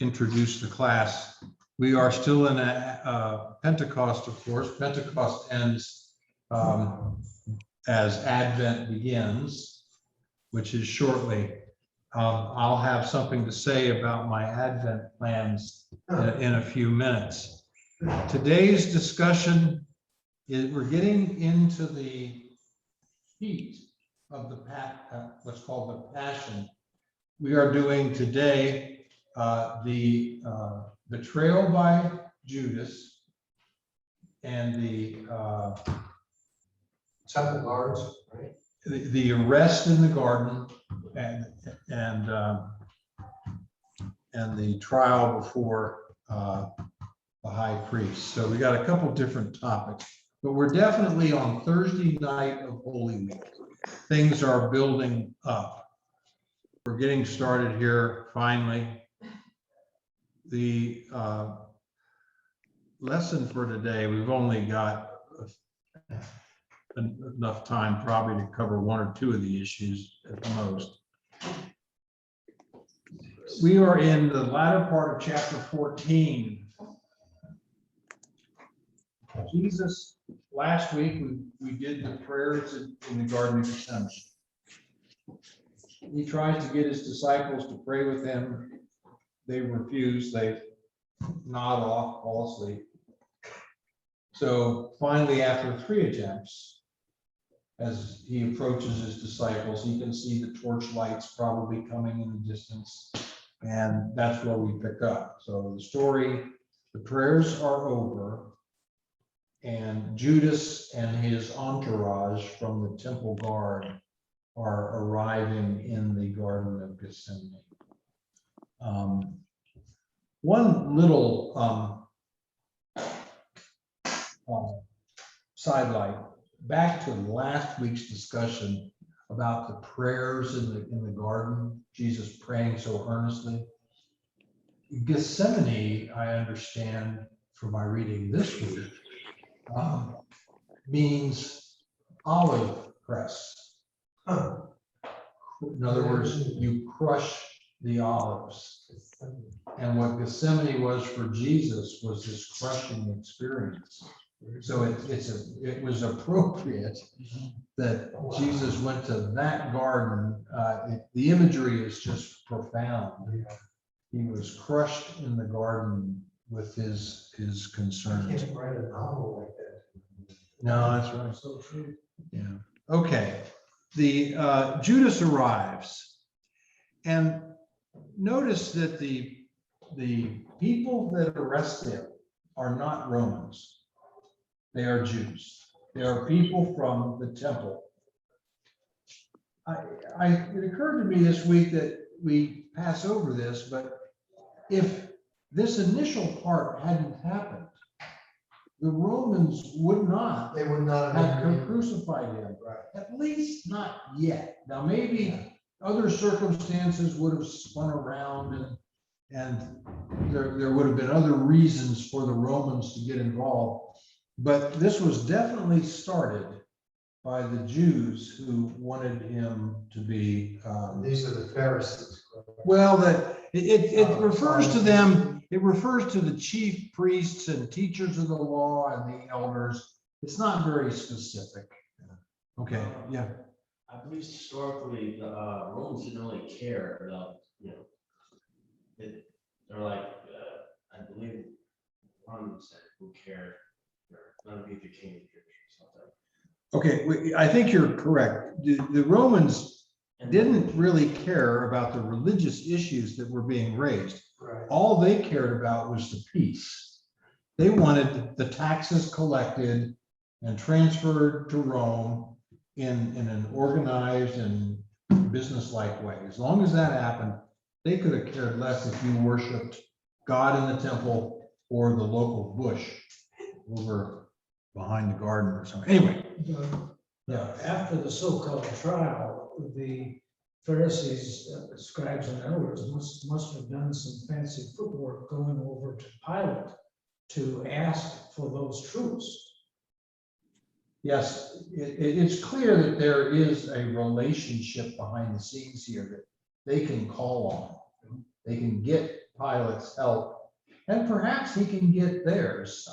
introduce the class. We are still in a Pentecost, of course. Pentecost ends as Advent begins, which is shortly. I'll have something to say about my Advent plans in a few minutes. Today's discussion is we're getting into the heat of the what's called the Passion. We are doing today the betrayal by Judas and the Temple guards, right? The arrest in the garden and the trial before the high priest. So we got a couple different topics, but we're definitely on Thursday night of Holy Week. Things are building up. We're getting started here finally. The lesson for today, we've only got enough time probably to cover one or two of the issues at the most. We are in the latter part of chapter 14. Jesus, last week we did the prayers in the Garden of Gethsemane. He tries to get his disciples to pray with him. They refuse. They nod off, fall asleep. So finally, after 3 attempts, as he approaches his disciples, he can see the torch lights probably coming in the distance, and that's where we pick up. So the story, the prayers are over, and Judas and his entourage from the temple guard are arriving in the Garden of Gethsemane. One little sidelight, back to last week's discussion about the prayers in the garden, Jesus praying so earnestly. Gethsemane, I understand from my reading this week, means olive press. In other words, you crush the olives. And what Gethsemane was for Jesus was this crushing experience. So it was appropriate that Jesus went to that garden. The imagery is just profound. He was crushed in the garden with his concerns. You can't write a novel like that. No, that's right. So true. Yeah. Okay. The Judas arrives, and notice that the people that arrest him are not Romans. They are Jews. They are people from the temple. It occurred to me this week that we pass over this, but if this initial part hadn't happened, the Romans would not have crucified him. Right. At least not yet. Now, maybe other circumstances would have spun around and there would have been other reasons for the Romans to get involved. But this was definitely started by the Jews who wanted him to be. These are the Pharisees. Well, that it refers to them. It refers to the chief priests and teachers of the law and the elders. It's not very specific. Okay. Yeah. I believe historically the Romans didn't really care about, they're like, I believe one said, who cared? None of you the king or something. Okay, I think you're correct. The Romans didn't really care about the religious issues that were being raised. Right. All they cared about was the peace. They wanted the taxes collected and transferred to Rome in an organized and business-like way. As long as that happened, they could have cared less if you worshiped God in the temple or the local bush over behind the garden or something. Anyway. After the so-called trial, the Pharisees, scribes and elders must have done some fancy footwork going over to Pilate to ask for those truths. Yes, it's clear that there is a relationship behind the scenes here that they can call They can get Pilate's help, and perhaps he can get theirs.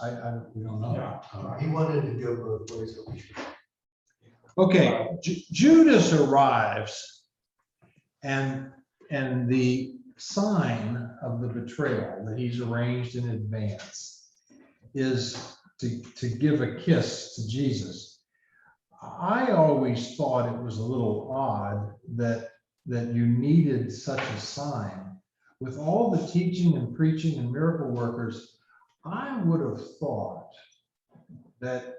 We don't know. Yeah. He wanted to go both ways. But we should- Okay, Judas arrives, and the sign of the betrayal that he's arranged in advance is to give a kiss to Jesus. I always thought it was a little odd that you needed such a sign. With all the teaching and preaching and miracle workers, I would have thought that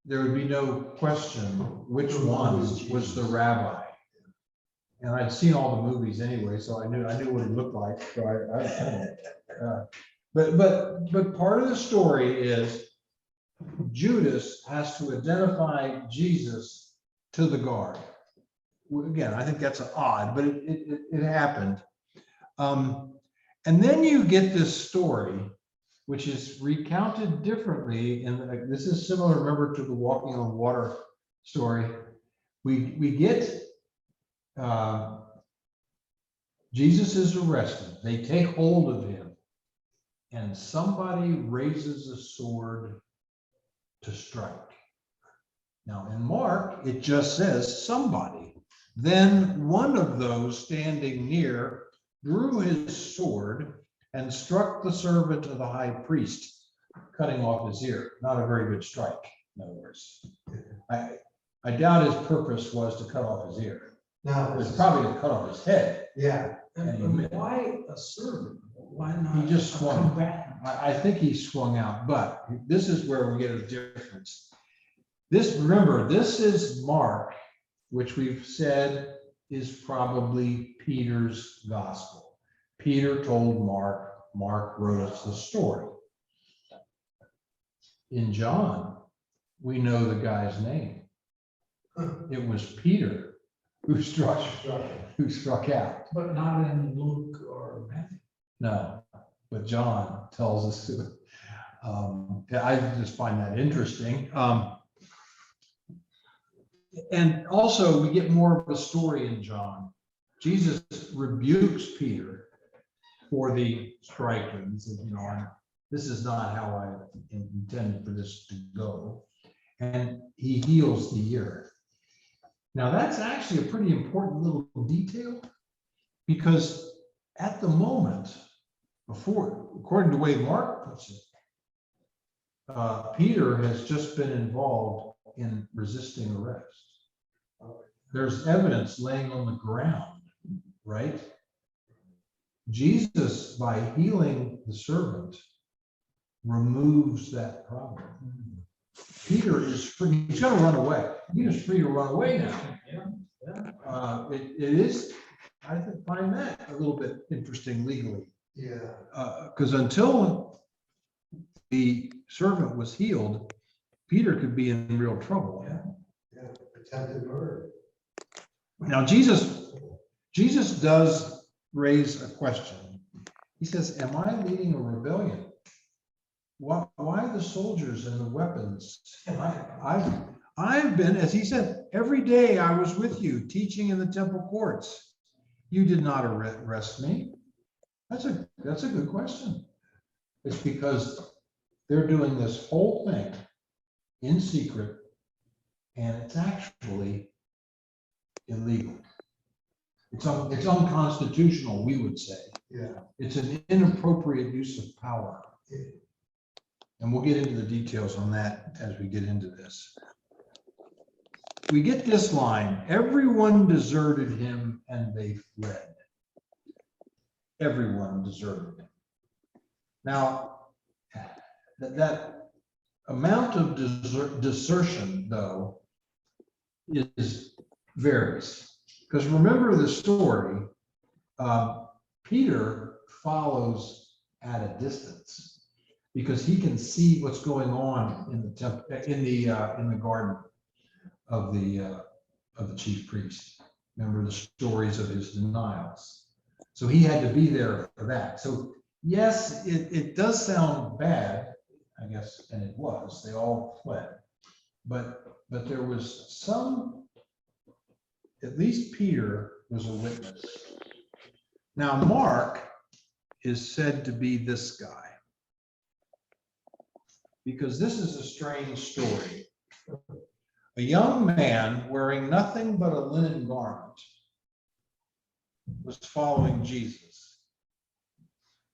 there would be no question which one was the rabbi. And I'd seen all the movies anyway, so I knew what he looked like. So but part of the story is Judas has to identify Jesus to the guard. Again, I think that's odd, but it happened. And then you get this story, which is recounted differently. And this is similar, remember, to the walking on water story. We get Jesus is arrested. They take hold of him, and somebody raises a sword to strike. Now, in Mark, it just says somebody. Then one of those standing near drew his sword and struck the servant of the high priest, cutting off his ear. Not a very good strike, in other words. I doubt his purpose was to cut off his ear. Now, It this was is- probably to cut off his head. yeah, And why a servant? Why not? He just a swung. combatant? I think he swung out, but this is where we get a difference. Remember, this is Mark, which we've said is probably Peter's gospel. Peter told Mark, Mark wrote us the story. In John, we know the guy's name. It was Peter who struck out. But not in Luke or Matthew. No, but John tells us to. I just find that interesting. And also, we get more of a story in John. Jesus rebukes Peter for the striking. He said, this is not how I intended for this to go. And he heals the ear. Now, that's actually a pretty important little detail, because at the moment, according to the way Mark puts it, Peter has just been involved in resisting arrest. There's evidence laying on the ground, right? Jesus, by healing the servant, removes that problem. Peter is free. He's going to run away. Peter's free to run away now. It is, I find that a little bit interesting legally. yeah. Because until the servant was healed, Peter could be in real trouble. Yeah, attempted murder. Now, Jesus does raise a question. He says, am I leading a rebellion? Why the soldiers and the weapons? I've been, as he said, every day I was with you teaching in the temple courts. You did not arrest me. That's a good question. It's because they're doing this whole thing in secret, and it's actually illegal. It's unconstitutional, we would say. Yeah. It's an inappropriate use of power. And we'll get into the details on that as we get into this. We get this line, everyone deserted him and they fled. Everyone deserted him. Now, that amount of desertion, though, varies. Because remember the story, Peter follows at a distance because he can see what's going on in the temple, in the garden of the chief priest. Remember the stories of his denials. So he had to be there for that. So yes, it does sound bad, I guess, and it was. They all fled, but there was some. At least Peter was a witness. Now, Mark is said to be this guy, because this is a strange story. A young man wearing nothing but a linen garment was following Jesus.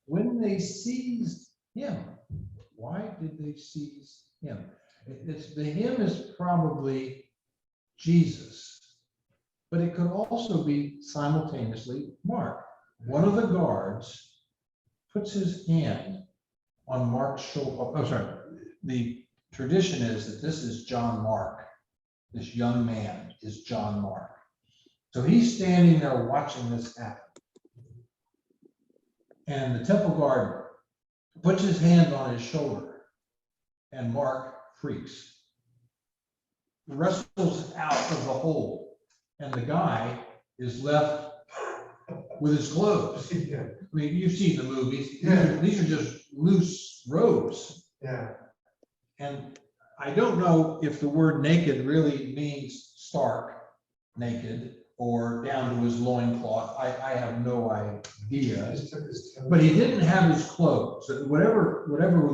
When they seized him, why did they seize him? The him is probably Jesus, but it could also be simultaneously Mark. One of the guards puts his hand on Mark's shoulder. Oh, sorry. The tradition is that this is John Mark. This young man is John Mark. So he's standing there watching this happen. And the temple guard puts his hand on his shoulder, and Mark freaks, wrestles out of the hole, and the guy is left with his clothes. Yeah. I mean, you've seen the movies. Yeah. These are just loose robes. Yeah. And I don't know if the word naked really means stark naked or down to his loincloth. I have no idea. Just took his toe. But he didn't have his clothes. So whatever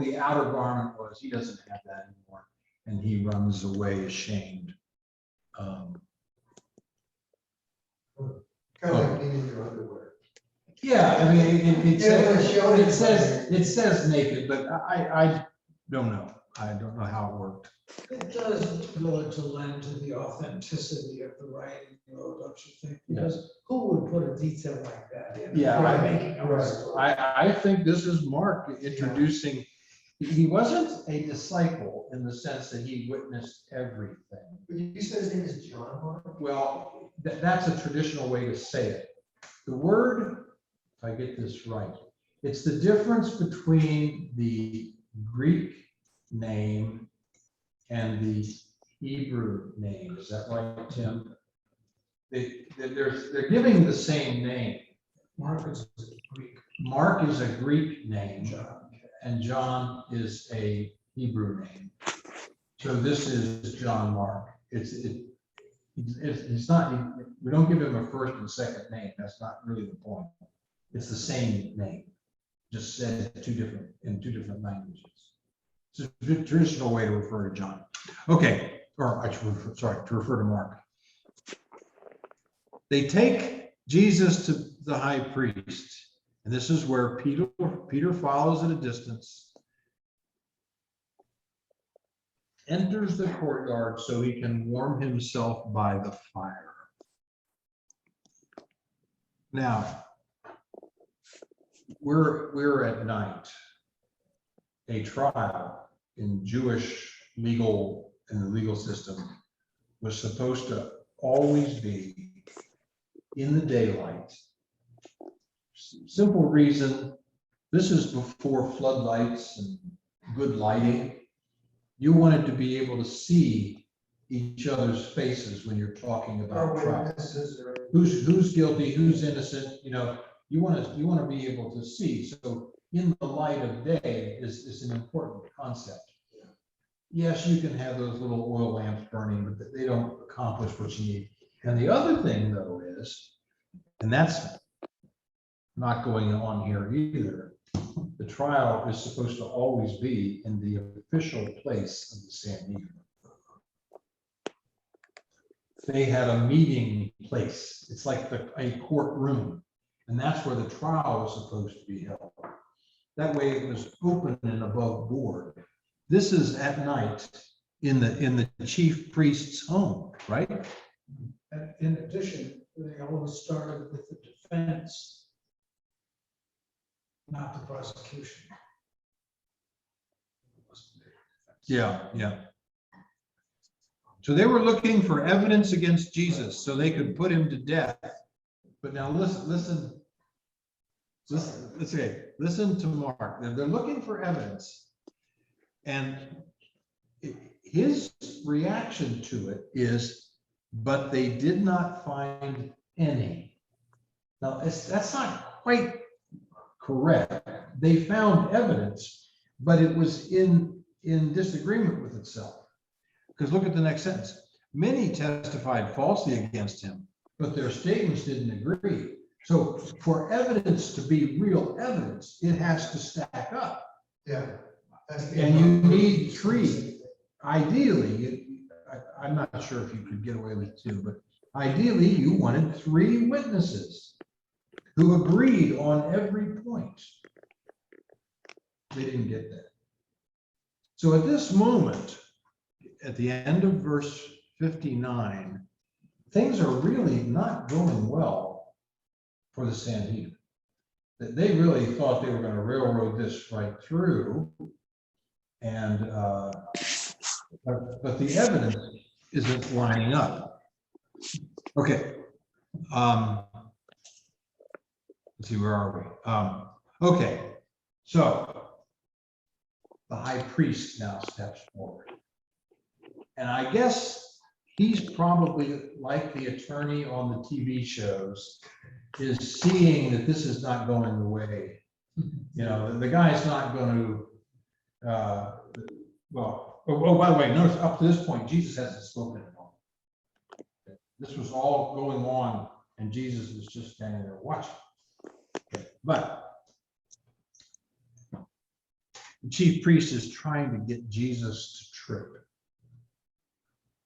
the outer garment was, he doesn't have that anymore. And he runs away ashamed. Kind of like being in your underwear. Yeah, I mean, it it says naked, but I don't know. I don't know how it worked. It does go to lend to the authenticity of the writing, don't you think? Because who would put a detail like that in? Yeah, By I- making a right. story? I think this is Mark introducing, he wasn't a disciple in the sense that he witnessed everything. But you said his name is John Mark? Well, that's a traditional way to say it. The word, if I get this right, it's the difference between the Greek name and the Hebrew name. Is that right, Tim? They're giving the same name. Mark is Greek. Mark is a Greek name, John. and John is a Hebrew name. So this is John Mark. It's not, we don't give him a first and second name. That's not really the point. It's the same name, just said in two different languages. It's a traditional way to refer to John. Okay, or I should refer, sorry, to refer to Mark. They take Jesus to the high priest, and this is where Peter follows at a distance, enters the courtyard so he can warm himself by the fire. Now, we're at night. A trial in the legal system was supposed to always be in the daylight. Simple reason, this is before floodlights and good lighting. You wanted to be able to see each other's faces when you're talking about Or trial. witnesses or. Who's guilty, who's innocent, you want to be able to see. So in the light of day is an important concept. Yes, you can have those little oil lamps burning, but they don't accomplish what you need. And the other thing though is, and that's not going on here either, the trial is supposed to always be in the official place of the Sanhedrin. They had a meeting place. It's like a courtroom, and that's where the trial was supposed to be held. That way it was open and above board. This is at night in the chief priest's home, right? And in addition, they always started with the defense, not the prosecution. Yeah. So they were looking for evidence against Jesus so they could put him to death. But now listen to Mark. They're looking for evidence. And his reaction to it is, but they did not find any. Now, that's not quite correct. They found evidence, but it was in disagreement with itself. Because look at the next sentence. Many testified falsely against him, but their statements didn't agree. So for evidence to be real evidence, it has to stack up. Yeah. And you need three. Ideally, I'm not sure if you could get away with two, but ideally you wanted three witnesses who agreed on every point. They didn't get that. So at this moment, at the end of verse 59, things are really not going well for the Sanhedrin. They really thought they were going to railroad this right through, and but the evidence isn't lining up. Okay. Let's see, where are we? Okay, so the high priest now steps forward. And I guess he's probably like the attorney on the TV shows, is seeing that this is not going the way. You know, the guy's not going to, well, oh, by the way, notice up to this point, Jesus hasn't spoken at all. This was all going on, and Jesus is just standing there watching. Okay. But the chief priest is trying to get Jesus to trip.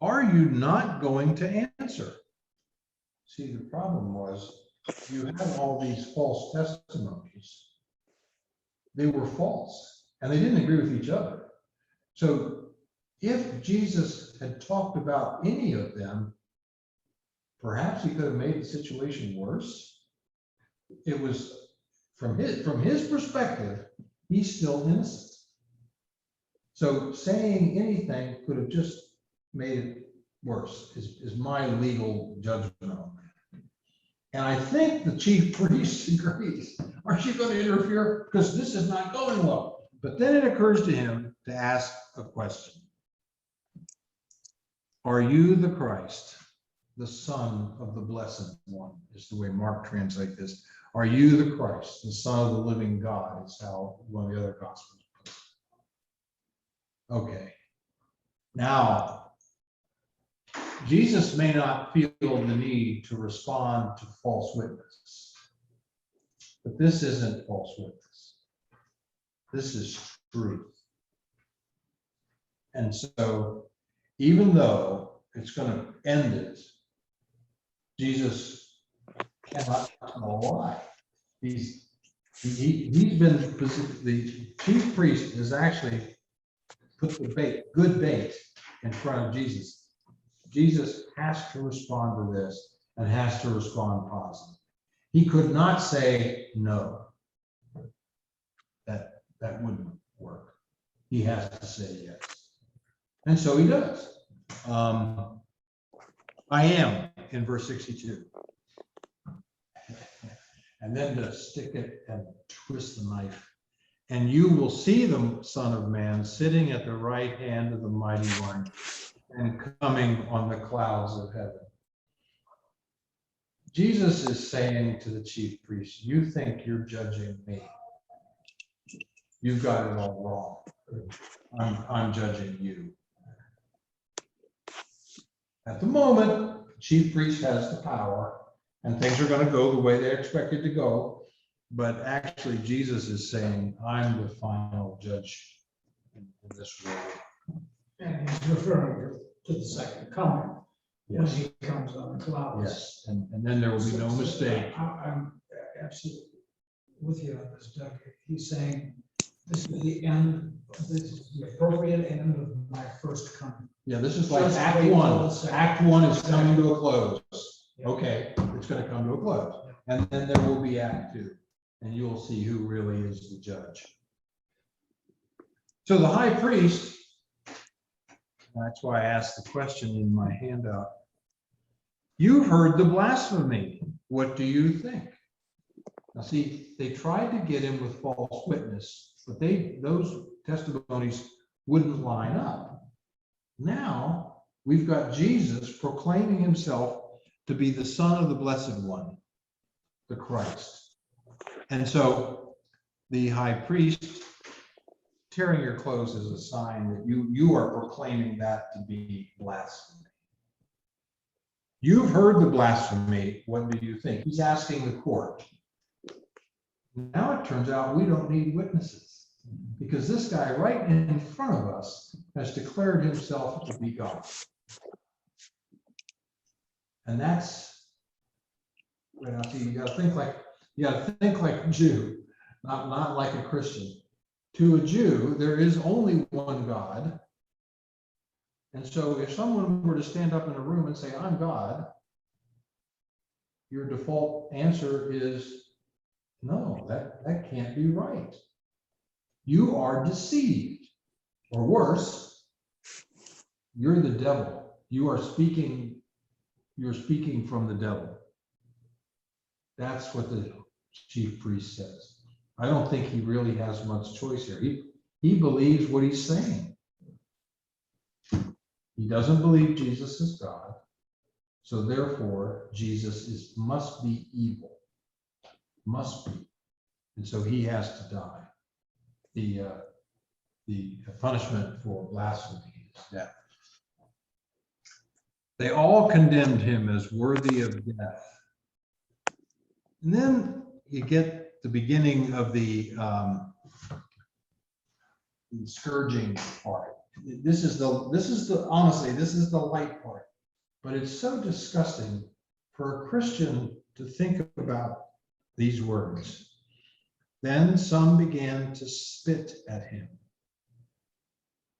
Are you not going to answer? See, the problem was you had all these false testimonies. They were false, and they didn't agree with each other. So if Jesus had talked about any of them, perhaps he could have made the situation worse. It was from his perspective, he's still innocent. So saying anything could have just made it worse, is my legal judgment on that. And I think the chief priest agrees. Aren't you going to interfere? Because this is not going well. But then it occurs to him to ask a question. Are you the Christ, the Son of the Blessed One, is the way Mark translates this. Are you the Christ, the Son of the living God, is how one of the other Gospels put it. Okay. Now, Jesus may not feel the need to respond to false witness, but this isn't false witness. This is truth. And so, even though it's going to end it, Jesus cannot tell a lie. He's been, the chief priest has actually put the good bait in front of Jesus. Jesus has to respond to this and has to respond positive. He could not say no. That wouldn't work. He has to say yes. And so he does. I am in verse 62. And then to stick it and twist the knife. And you will see the Son of Man sitting at the right hand of the Mighty One and coming on the clouds of heaven. Jesus is saying to the chief priest, you think you're judging me. You've got it all wrong. I'm judging you. At the moment, the chief priest has the power, and things are going to go the way they're expected to go. But actually, Jesus is saying, I'm the final judge in this world. And he's referring to the second coming, when Yes, he comes on the clouds. yes, and then there will be no mistake. I'm absolutely with you on this, Doug. He's saying, this is the end, this is the appropriate end of my first coming. Yeah, this is like Just Act wait till One. the second. Act One is coming to a close. Yeah. Okay, it's going to come to a close. And then there will be Act Two, and you'll see who really is the judge. So the high priest, that's why I asked the question in my handout. You've heard the blasphemy. What do you think? Now see, they tried to get him with false witness, but those testimonies wouldn't line up. Now we've got Jesus proclaiming himself to be the Son of the Blessed One, the Christ. And so the high priest, tearing your clothes is a sign that you are proclaiming that to be blasphemy. You've heard the blasphemy. What do you think? He's asking the court. Now it turns out we don't need witnesses because this guy right in front of us has declared himself to be God. And that's, well, see, you gotta think like a Jew, not like a Christian. To a Jew, there is only one God. And so if someone were to stand up in a room and say, I'm God, your default answer is, no, that can't be right. You are deceived. Or worse, you're the devil. You're speaking from the devil. That's what the chief priest says. I don't think he really has much choice here. He believes what he's saying. He doesn't believe Jesus is God. So therefore, Jesus must be evil. Must be. And so he has to die. The punishment for blasphemy is death. They all condemned him as worthy of death. And then you get the beginning of the scourging part. This is the honestly, this is the light part. But it's so disgusting for a Christian to think about these words. Then some began to spit at him.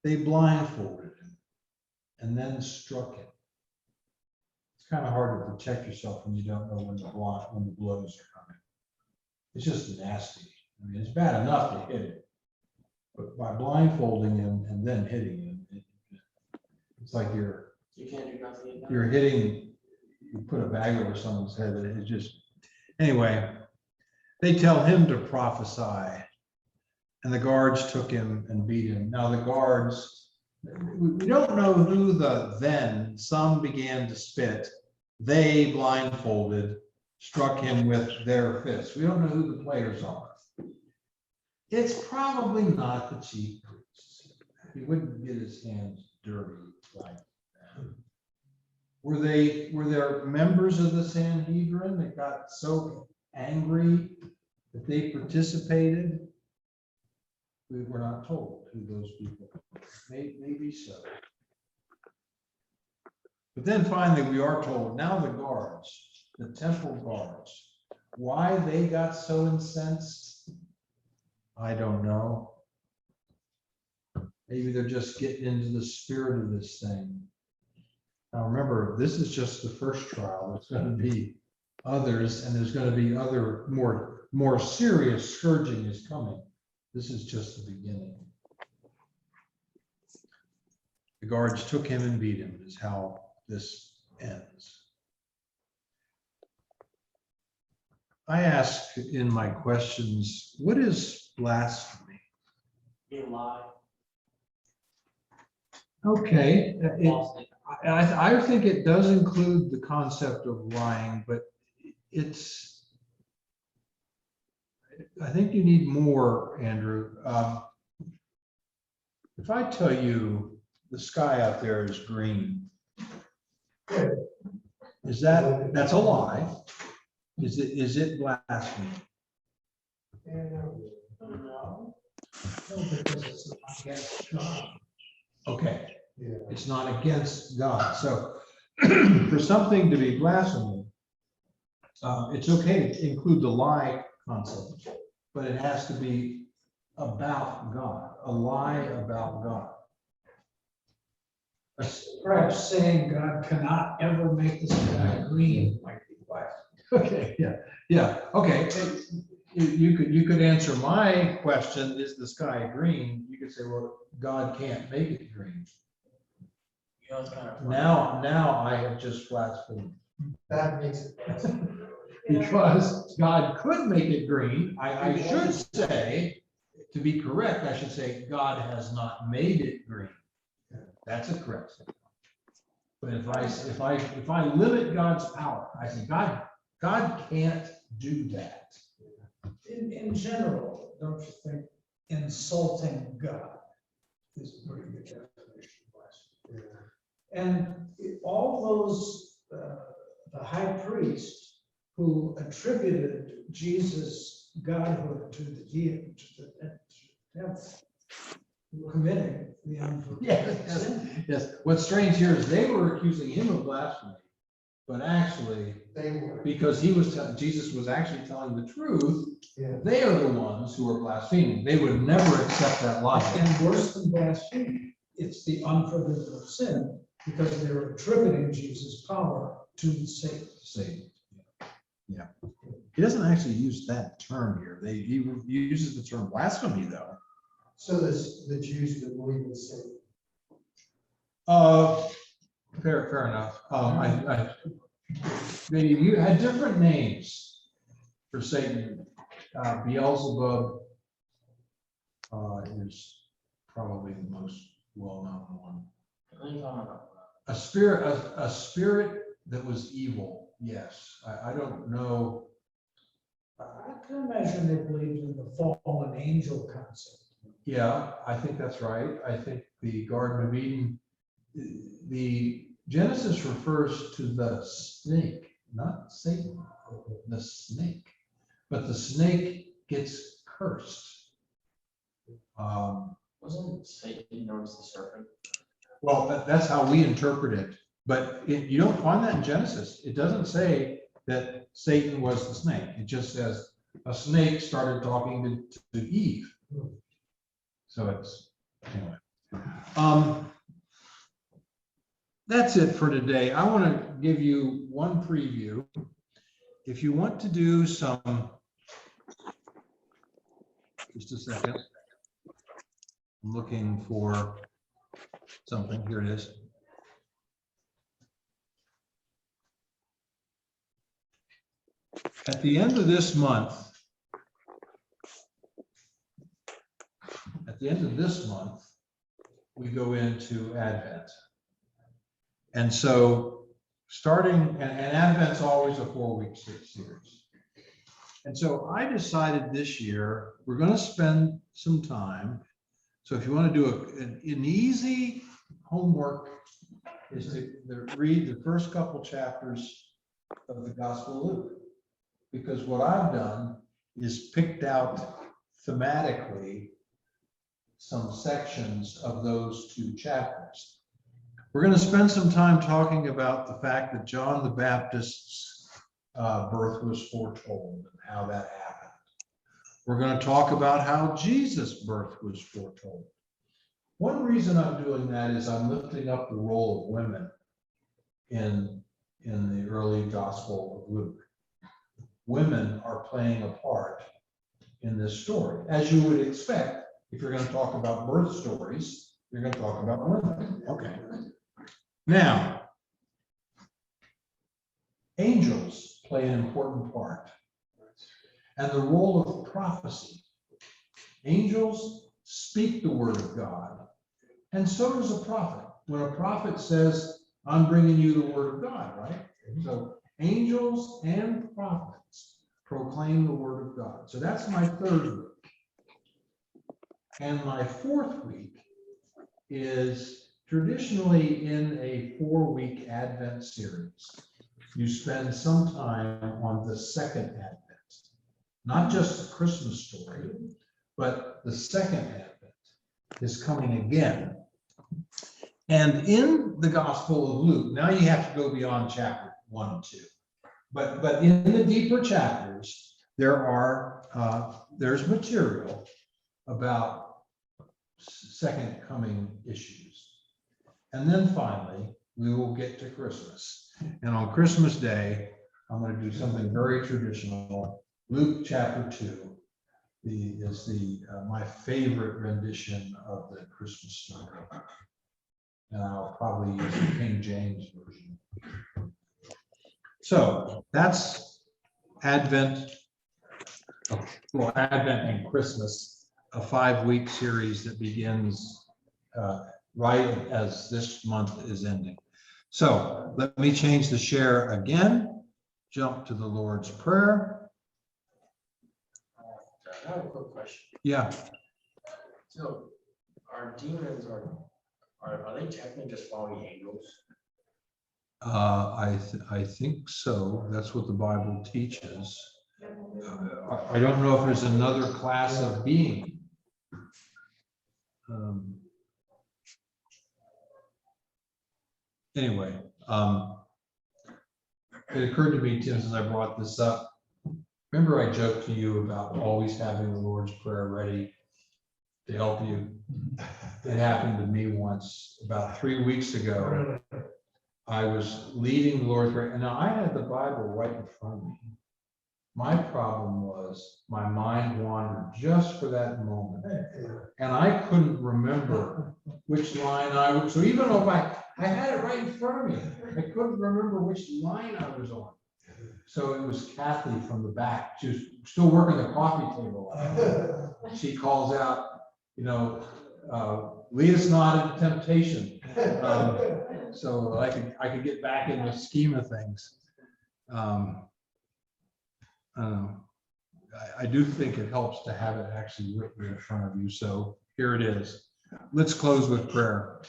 They blindfolded him and then struck him. It's kind of hard to protect yourself when you don't know when the blows are coming. It's just nasty. I mean, it's bad enough to hit him, but by blindfolding him and then hitting him, it's like You can't do nothing. you're hitting. You put a bag over someone's head. It's just anyway. They tell him to prophesy, and the guards took him and beat him. Now the guards, we don't know who then some began to spit. They blindfolded, struck him with their fists. We don't know who the players are. It's probably not the chief priest. He wouldn't get his hands dirty like that. Were there members of the Sanhedrin that got so angry that they participated? We were not told who those people were. Maybe so. But then finally we are told, now the guards, the temple guards, why they got so incensed, I don't know. Maybe they're just getting into the spirit of this thing. Now remember, this is just the first trial. There's going to be others, and there's going to be other more serious scourging is coming. This is just the beginning. The guards took him and beat him, is how this ends. I ask in my questions, what is blasphemy? You lie. Okay, I think it does include the concept of lying, but I think you need more, Andrew. If I tell you the sky out there is green, that's a lie? Is it blasphemy? No, because it's not against God. Okay, Yeah. it's not against God. So for something to be blasphemy, it's okay to include the lie concept, but it has to be about God, a lie about God. Perhaps saying God cannot ever make the sky green might be blasphemy. Okay, yeah, okay. You could answer my question, is the sky green? You could say, well, God can't make it green. You know, it's kind of funny. Now I have just blasphemed. That makes it blasphemy. Because God could make it green, I should say, to be correct, I should say, God has not made it green. That's a correct statement. But if I limit God's power, I say God can't do that. In general, don't you think insulting God is a pretty good definition of blasphemy? Yeah. And all those the high priest who attributed Jesus' godhood to the deity, that's committing the unforgivable sin. Yes, what's strange here is they were accusing him of blasphemy, but actually, They were, because Jesus was actually telling the truth, yeah. they are the ones who are blaspheming. They would never accept that logic. And worse than blasphemy, it's the unforgivable sin, because they're attributing Jesus' power to Satan. Satan. Yeah. He doesn't actually use that term here. He uses the term blasphemy, though. So the Jews would believe in Satan. Fair enough. You had different names for Satan. Beelzebub is probably the most well-known one. A spirit that was evil. Yes, I don't know. I can imagine they believed in the fallen angel concept. Yeah, I think that's right. I think the Garden of Eden, the Genesis refers to the snake, not Satan, the snake. But the snake gets cursed. Wasn't Satan known as the serpent? Well, that's how we interpret it. But you don't find that in Genesis. It doesn't say that Satan was the snake. It just says a snake started talking to Eve. So it's, anyway. That's it for today. I want to give you one preview. If you want to do some, just a second. I'm looking for something. Here it is. At the end of this month, we go into Advent. And so starting, and Advent's always a 4-week series. And so I decided this year, we're going to spend some time. So if you want to do an easy homework, is to read the first couple chapters of the Gospel of Luke. Because what I've done is picked out thematically some sections of those 2 chapters. We're going to spend some time talking about the fact that John the Baptist's birth was foretold and how that happened. We're going to talk about how Jesus' birth was foretold. One reason I'm doing that is I'm lifting up the role of women in the early Gospel of Luke. Women are playing a part in this story, as you would expect. If you're going to talk about birth stories, you're going to talk about women. Okay. Now, angels play an important part, and the role of prophecy. Angels speak the word of God, and so does a prophet. When a prophet says, I'm bringing you the word of God, right? So angels and prophets proclaim the word of God. So that's my 3rd week. And my 4th week is traditionally in a 4-week Advent series. You spend some time on the 2nd Advent, not just the Christmas story, but the 2nd Advent is coming again. And in the Gospel of Luke, now you have to go beyond chapter 1 and 2. But in the deeper chapters, there's material about second coming issues. And then finally, we will get to Christmas. And on Christmas Day, I'm going to do something very traditional. Luke chapter 2 is my favorite rendition of the Christmas story. And I'll probably use the King James version. So that's Advent, Advent and Christmas, a 5-week series that begins right as this month is ending. So let me change the share again, jump to the Lord's Prayer. I have a quick question. Yeah. So our demons are they technically just fallen angels? I think so. That's what the Bible teaches. I don't know if there's another class of being. Anyway, it occurred to me, Tim, since I brought this up. Remember I joked to you about always having the Lord's Prayer ready to help you? It happened to me once about 3 weeks ago. I was leading the Lord's Prayer, and now I had the Bible right in front of me. My problem was my mind wandered just for that moment, and I couldn't remember which line I was. So even though I had it right in front of me, I couldn't remember which line I was on. So it was Kathy from the back. She was still working the coffee table. She calls out, lead us not into temptation. So I could get back in the scheme of things. I do think it helps to have it actually written in front of you. So here it is. Let's close with prayer.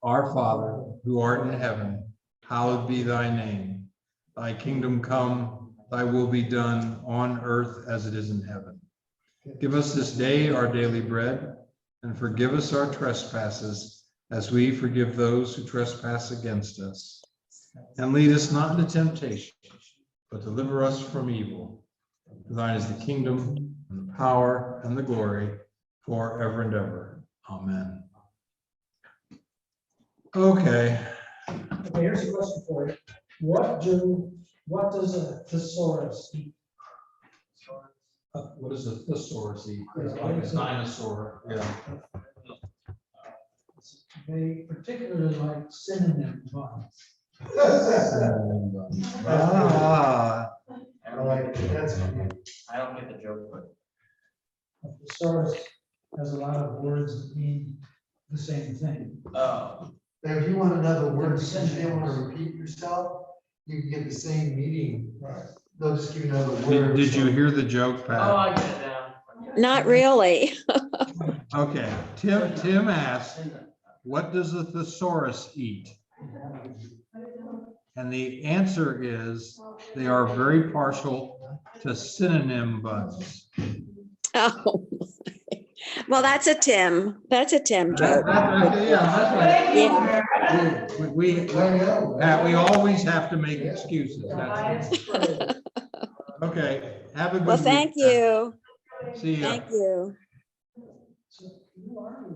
Our Father, who art in heaven, hallowed be thy name. Thy kingdom come, thy will be done on earth as it is in heaven. Give us this day our daily bread, and forgive us our trespasses as we forgive those who trespass against us. And lead us not into temptation, but deliver us from evil. For thine is the kingdom, and the power, and the glory, forever and ever. Amen. Okay. Okay, here's a question for you. What does a thesaurus eat? What is a thesaurus eat? It's like a dinosaur. Yeah. They particularly like synonym buns. Ah, I like it. That's good. I don't get the joke, but. A thesaurus has a lot of words that mean the same thing. Oh. Now, if you want another word, since you don't want to repeat yourself, you can get the same meaning. Right. They'll just give you another word. did you hear the joke, Oh, Pat? I get it now. Not really. Okay, Tim asked, what does a thesaurus eat? And the answer is they are very partial to synonym buns. Oh, well, that's a Tim. That's a Tim joke. That's right. Yeah. We always have to make excuses. That's- Okay, have a good Well, week. thank you. See ya. Thank you.